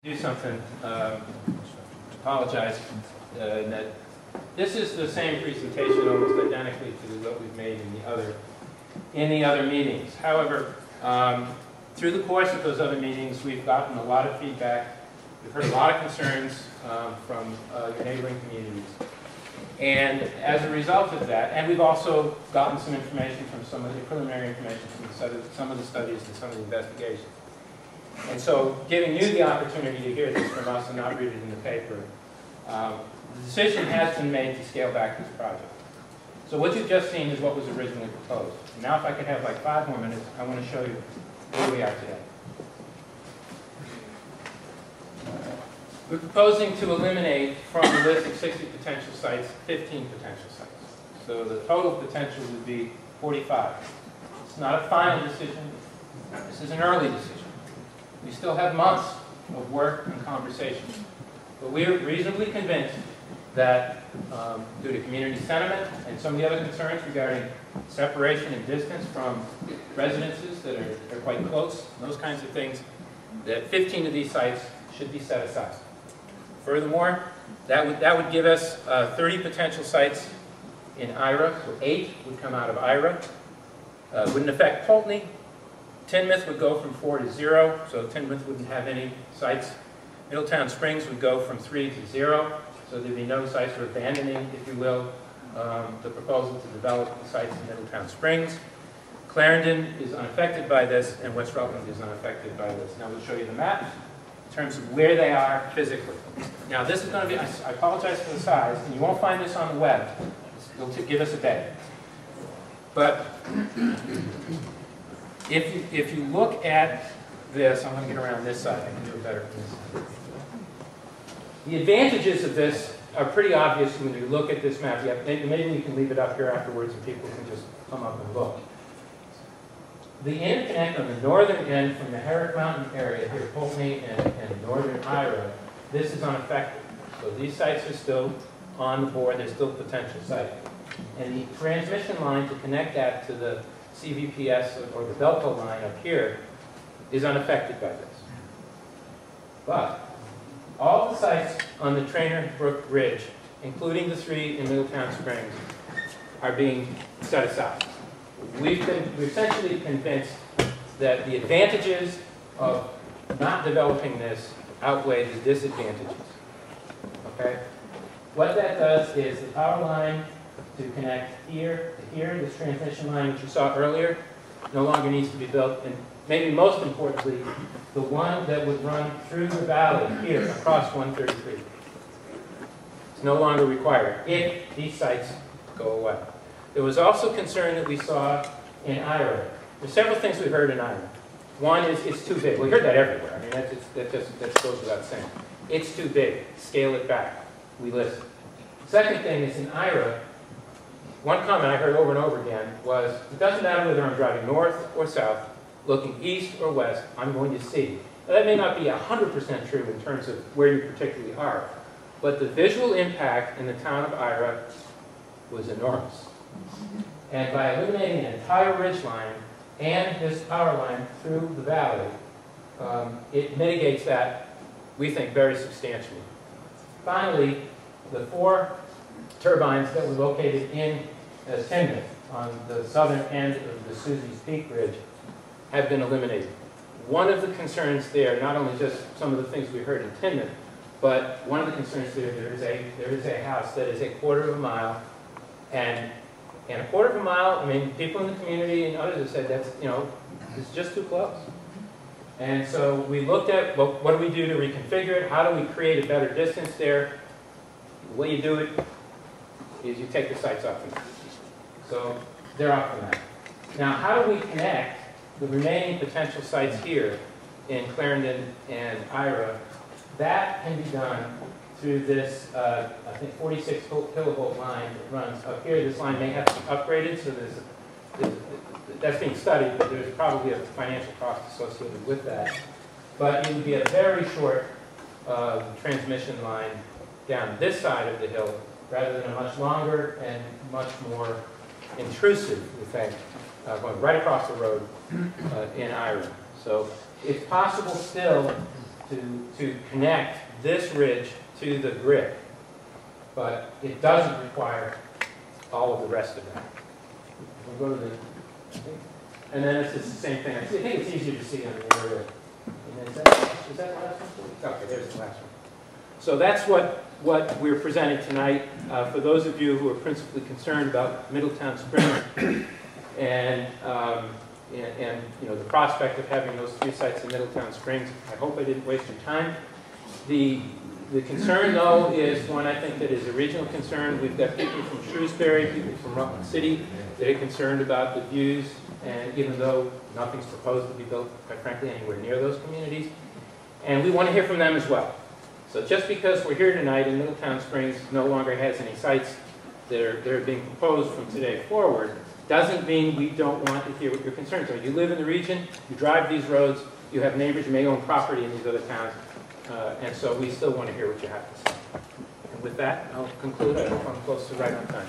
Do something. Apologize. That this is the same presentation, almost identically to what we've made in the other meetings. However, through the course of those other meetings, we've gotten a lot of feedback. We've heard a lot of concerns from your neighboring communities. And as a result of that, and we've also gotten some information from some of the preliminary information from some of the studies and some of the investigations. And so, giving you the opportunity to hear this from us and not read it in the paper, the decision has been made to scale back this project. So what you've just seen is what was originally proposed. And now if I could have like 5 more minutes, I want to show you where we are today. We're proposing to eliminate from the list of 60 potential sites, 15 potential sites. So the total potential would be 45. It's not a final decision. This is an early decision. We still have months of work and conversation. But we're reasonably convinced that due to community sentiment and some of the other concerns regarding separation and distance from residences that are quite close, those kinds of things, that 15 of these sites should be set aside. Furthermore, that would give us 30 potential sites in IRA, so 8 would come out of IRA. Wouldn't affect Pulteney. Tinmouth would go from 4 to 0, so Tinmouth wouldn't have any sites. Middletown Springs would go from 3 to 0, so there'd be no sites. We're abandoning, if you will, the proposal to develop the sites in Middletown Springs. Clarendon is unaffected by this, and West Rutland is unaffected by this. Now we'll show you the map in terms of where they are physically. Now this is going to be, I apologize for the size, and you won't find this on the web. It'll give us a day. But if you look at this, I'm going to get around this side. I can do it better from this side. The advantages of this are pretty obvious when you look at this map. Maybe we can leave it up here afterwards and people can just come up and look. The interconnect on the northern end from the Herrick Mountain area here, Pulteney and northern Ira, this is unaffected. So these sites are still on the board. They're still potential sites. And the transmission line to connect that to the CVPS or the Belco line up here is unaffected by this. But all the sites on the Train Brook Ridge, including the 3 in Middletown Springs, are being set aside. We're essentially convinced that the advantages of not developing this outweigh the disadvantages. Okay? What that does is the power line to connect here to here, this transmission line which you saw earlier, no longer needs to be built. And maybe most importantly, the one that would run through the valley here across 133. It's no longer required if these sites go away. There was also concern that we saw in IRA. There's several things we heard in IRA. One is it's too big. We heard that everywhere. I mean, that goes without saying. It's too big. Scale it back. We listen. Second thing is in IRA, one comment I heard over and over again was, it doesn't matter whether I'm driving north or south, looking east or west, I'm going to see. Now, that may not be 100% true in terms of where you particularly are, but the visual impact in the town of Ira was enormous. And by eliminating an entire ridge line and this power line through the valley, it mitigates that, we think, very substantially. Finally, the 4 turbines that were located in Tinmouth on the southern end of the Susie's Peak Ridge have been eliminated. One of the concerns there, not only just some of the things we heard in Tinmouth, but one of the concerns there is a house that is a quarter of a mile, and a quarter of a mile, I mean, people in the community and others have said that's, it's just too close. And so we looked at, well, what do we do to reconfigure it? How do we create a better distance there? The way you do it is you take the sites off the map. So they're off the map. Now, how do we connect the remaining potential sites here in Clarendon and Ira? That can be done through this, I think, 46 kilovolt line that runs up here. This line may have to be upgraded, so that's being studied, but there's probably a financial cost associated with that. But it would be a very short transmission line down this side of the hill, rather than a much longer and much more intrusive, we think, going right across the road in Ira. So it's possible still to connect this ridge to the grid. But it doesn't require all of the rest of that. We'll go to the, and then it's just the same thing. I think it's easier to see on the aerial. And is that the last one? Okay, there's the last one. So that's what we're presenting tonight. For those of you who are principally concerned about Middletown Springs and you know, the prospect of having those 3 sites in Middletown Springs, I hope I didn't waste your time. The concern, though, is one I think that is a regional concern. We've got people from Shrewsbury, people from Rutland City that are concerned about the views, and even though nothing's proposed to be built, quite frankly, anywhere near those communities. And we want to hear from them as well. So just because we're here tonight and Middletown Springs no longer has any sites that are being proposed from today forward, doesn't mean we don't want to hear what your concerns are. You live in the region, you drive these roads, you have neighbors, you may own property in these other towns, and so we still want to hear what you have to say. And with that, I'll conclude. I hope I'm close to right on time.